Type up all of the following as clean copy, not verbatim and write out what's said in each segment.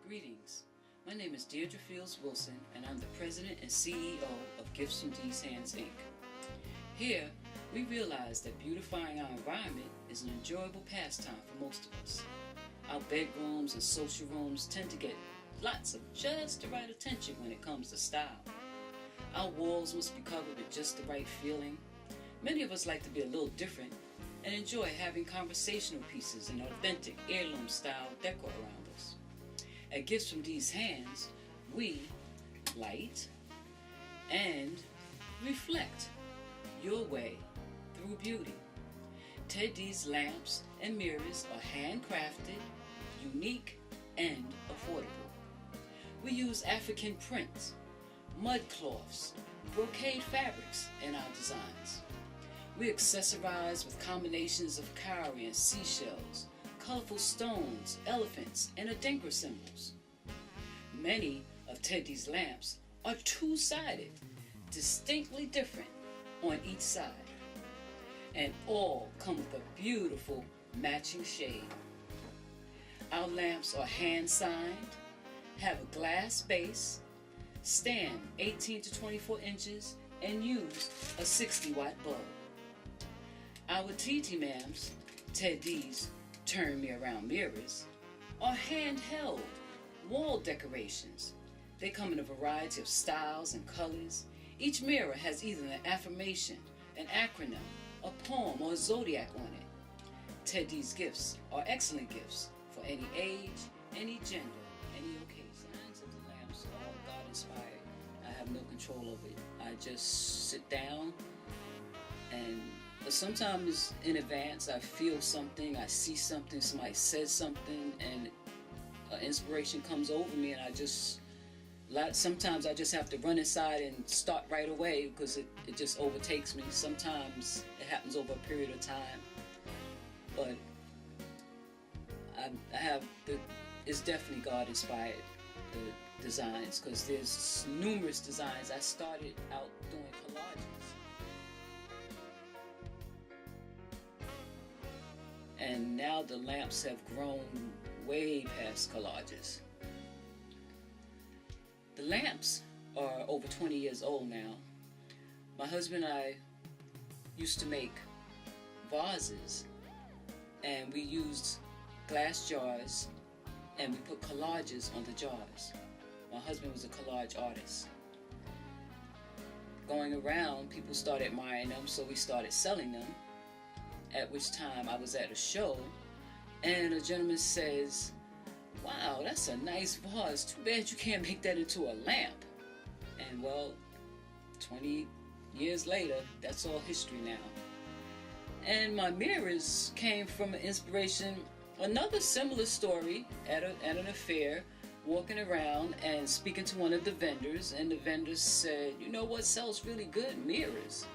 Greetings. My name is Deirdre Fields Wilson, and I'm the President and CEO of Gifts from Dee's Hands, Inc. Here, we realize that beautifying our environment is an enjoyable pastime for most of us. Our bedrooms and social rooms tend to get lots of just the right attention when it comes to style. Our walls must be covered with just the right feeling. Many of us like to be a little different and enjoy having conversational pieces and authentic heirloom style decor around us. At Gifts from Dee's Hands, we light and reflect your way through beauty. TEDDEEZ lamps and mirrors are handcrafted, unique, and affordable. We use African prints, mud cloths, brocade fabrics in our designs. We accessorize with combinations of cowrie and seashells, colorful stones, elephants, and Adinkra symbols. Many of TEDDEEZ lamps are two-sided, distinctly different on each side, and all come with a beautiful matching shade. Our lamps are hand-signed, have a glass base, stand 18 to 24 inches, and use a 60-watt bulb. Our TEDDEEZ TEDDEEZ Turn Me Around mirrors are handheld wall decorations. They come in a variety of styles and colors. Each mirror has either an affirmation, an acronym, a poem, or a zodiac on it. TEDDEEZ gifts are excellent gifts for any age, any gender, any occasion. Designs of the lamps are God-inspired. I have no control over it. I just sit down but sometimes in advance I feel something, I see something, somebody says something, and inspiration comes over me, and sometimes I just have to run inside and start right away because it just overtakes me. Sometimes it happens over a period of time, but it's definitely God inspired, the designs, because there's numerous designs. I started out doing collages, and now the lamps have grown way past collages. The lamps are over 20 years old now. My husband and I used to make vases, and we used glass jars and we put collages on the jars. My husband was a collage artist. Going around, people started admiring them, so we started selling them. At which time I was at a show, and a gentleman says, "Wow, that's a nice vase. Too bad you can't make that into a lamp." And well, 20 years later, that's all history now. And my mirrors came from an inspiration, another similar story at an affair, walking around and speaking to one of the vendors, and the vendor said, "You know what sells really good? Mirrors."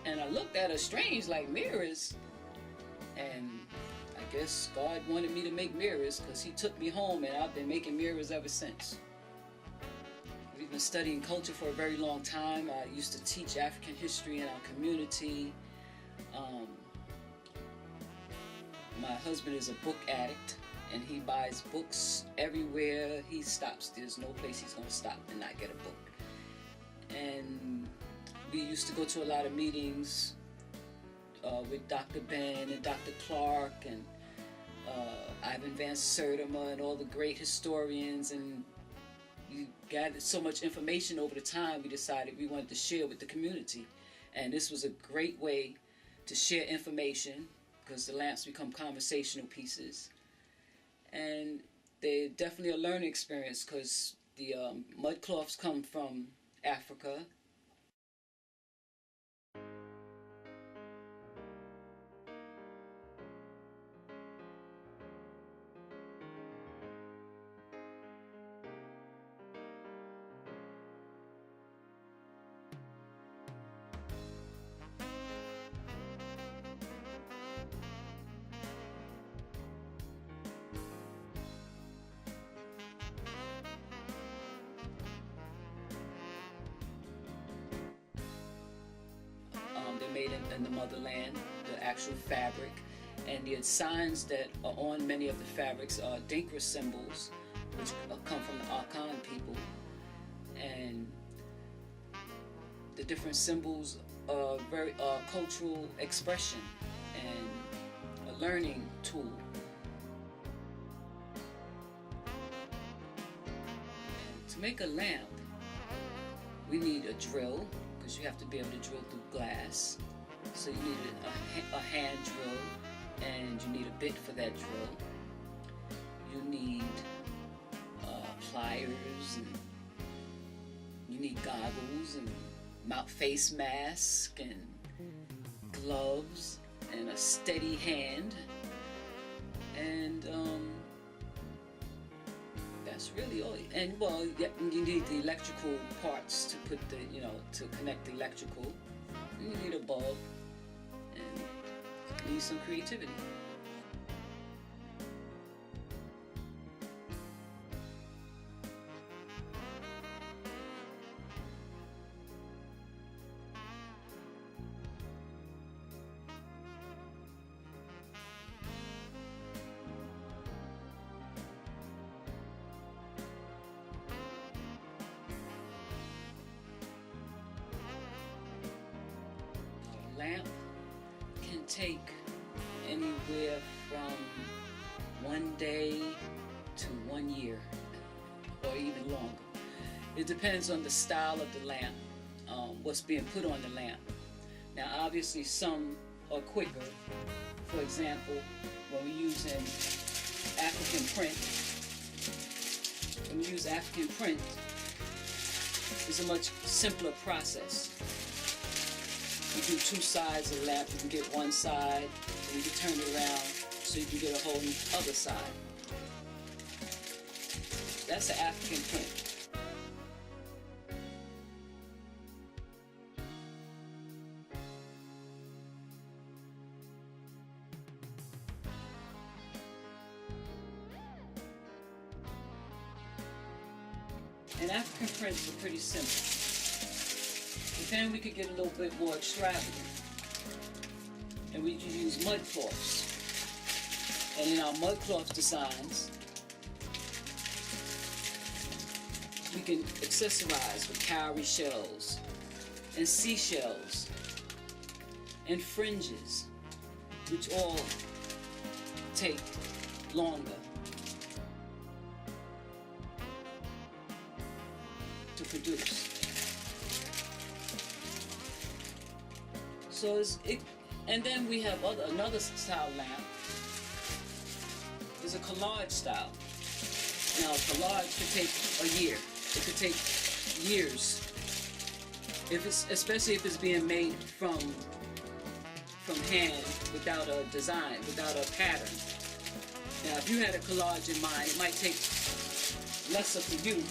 And I looked at her strange, like, mirrors. And I guess God wanted me to make mirrors, because He took me home, and I've been making mirrors ever since. We've been studying culture for a very long time. I used to teach African history in our community. My husband is a book addict, and he buys books everywhere he stops. There's no place he's going to stop and not get a book. And we used to go to a lot of meetings with Dr. Ben and Dr. Clark and Ivan Van Sertima and all the great historians, and we gathered so much information over the time. We decided we wanted to share with the community, and this was a great way to share information, because the lamps become conversational pieces, and they're definitely a learning experience, because the mud cloths come from Africa. made in the motherland, the actual fabric. And the signs that are on many of the fabrics are Dinkra symbols, which come from the Akan people. And the different symbols are very cultural expression and a learning tool. And to make a lamp, we need a drill, because you have to be able to drill through glass. So you need a hand drill, and you need a bit for that drill. You need pliers, and you need goggles and face mask and gloves and a steady hand, and that's really all. And well, you need the electrical parts to put the, to connect the electrical. You need a bulb, and you need some creativity. Lamp can take anywhere from 1 day to 1 year, or even longer. It depends on the style of the lamp, what's being put on the lamp. Now obviously some are quicker. For example, when we use African print, it's a much simpler process. You do two sides of the lamp. You can get one side, and you can turn it around so you can get a whole other side. That's an African print. And African prints are pretty simple. But then we could get a little bit more extravagant. And we could use mud cloths. And in our mud cloth designs, we can accessorize with cowrie shells and seashells and fringes, which all take longer to produce. So and then we have another style lamp. Is a collage style. Now a collage could take a year. It could take years. Especially if it's being made from hand, without a design, without a pattern. Now if you had a collage in mind, it might take lesser for you.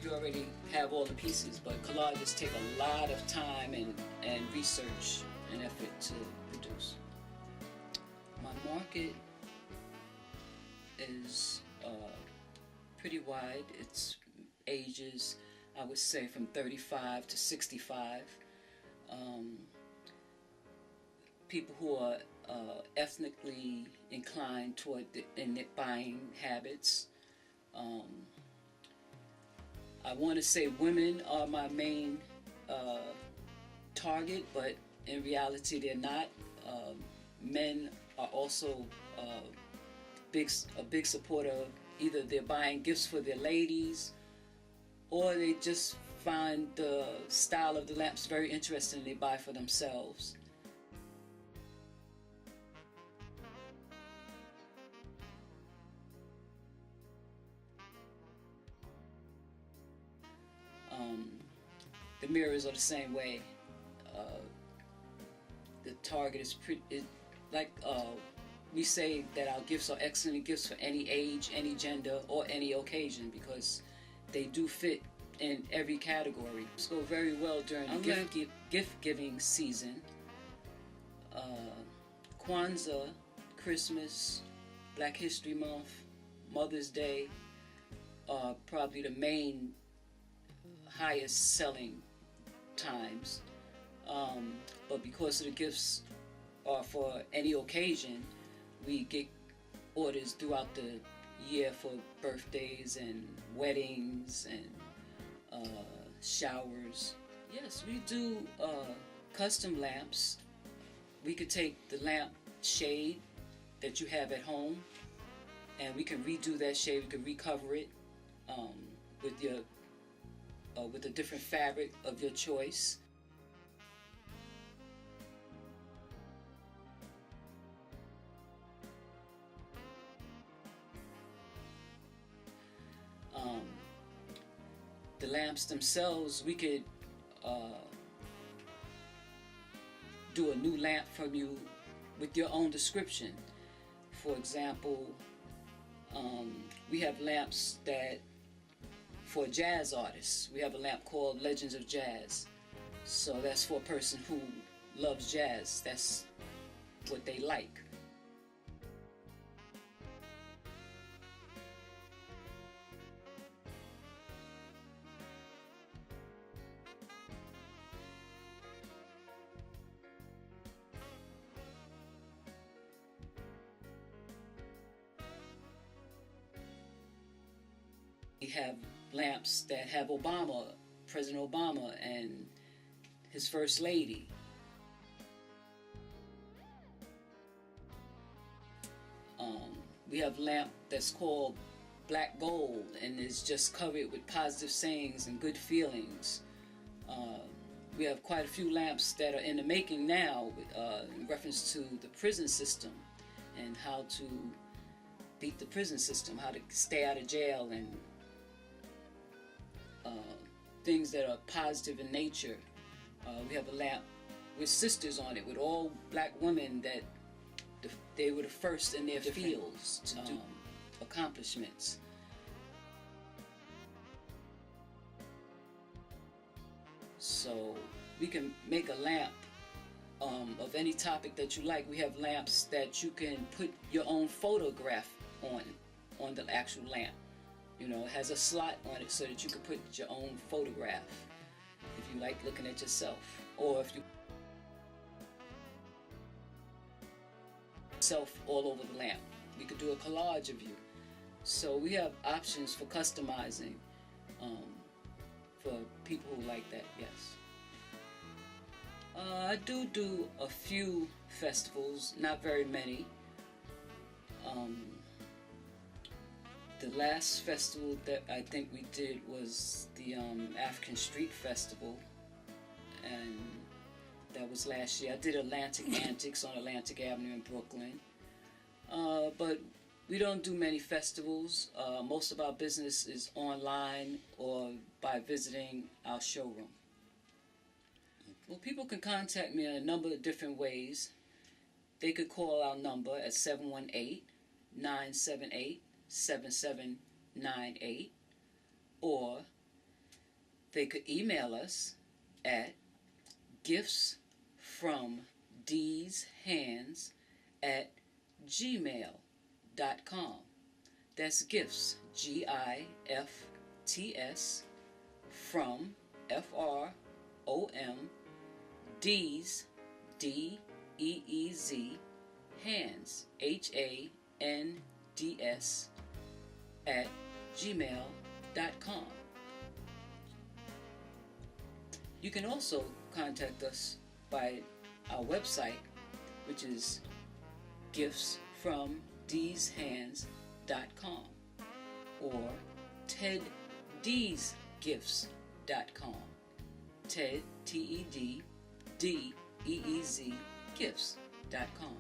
You already have all the pieces, but collages take a lot of time and research and effort to produce. My market is pretty wide. It's ages, I would say, from 35 to 65. People who are ethnically inclined toward in buying habits. I want to say women are my main target, but in reality they're not. Men are also a big supporter of either they're buying gifts for their ladies, or they just find the style of the lamps very interesting and they buy for themselves. The mirrors are the same way. The target is we say that our gifts are excellent gifts for any age, any gender, or any occasion, because they do fit in every category. It's go very well during gift giving season. Kwanzaa, Christmas, Black History Month, Mother's Day are probably the main highest selling times. But because of the gifts are for any occasion, we get orders throughout the year for birthdays and weddings and showers. Yes, we do custom lamps. We could take the lamp shade that you have at home, and we can redo that shade. We can recover it with a different fabric of your choice. The lamps themselves, we could do a new lamp from you with your own description. For example, we have lamps that for jazz artists. We have a lamp called Legends of Jazz. So that's for a person who loves jazz. That's what they like. We have lamps that have Obama, President Obama, and his First Lady. We have a lamp that's called Black Gold, and is just covered with positive sayings and good feelings. We have quite a few lamps that are in the making now in reference to the prison system and how to beat the prison system, how to stay out of jail, and things that are positive in nature. We have a lamp with sisters on it, with all black women that they were the first in their fields to do accomplishments. So we can make a lamp of any topic that you like. We have lamps that you can put your own photograph on the actual lamp. You know, it has a slot on it so that you can put your own photograph if you like looking at yourself, or if you self all over the lamp. We could do a collage of you. So we have options for customizing for people who like that, yes. I do a few festivals, not very many. The last festival that I think we did was the African Street Festival, and that was last year. I did Atlantic Antics on Atlantic Avenue in Brooklyn. But we don't do many festivals. Most of our business is online or by visiting our showroom. Well, people can contact me in a number of different ways. They could call our number at 718-978-7798, or they could email us at giftsfromdeezhands@gmail.com. That's gifts, GIFTS, from FROM, Deez, DEEZ, hands, HANDS, @gmail.com. You can also contact us by our website, which is giftsfromdeezhands.com, or TEDDEEZgifts.com. TED, TEDDEEZ, gifts.com.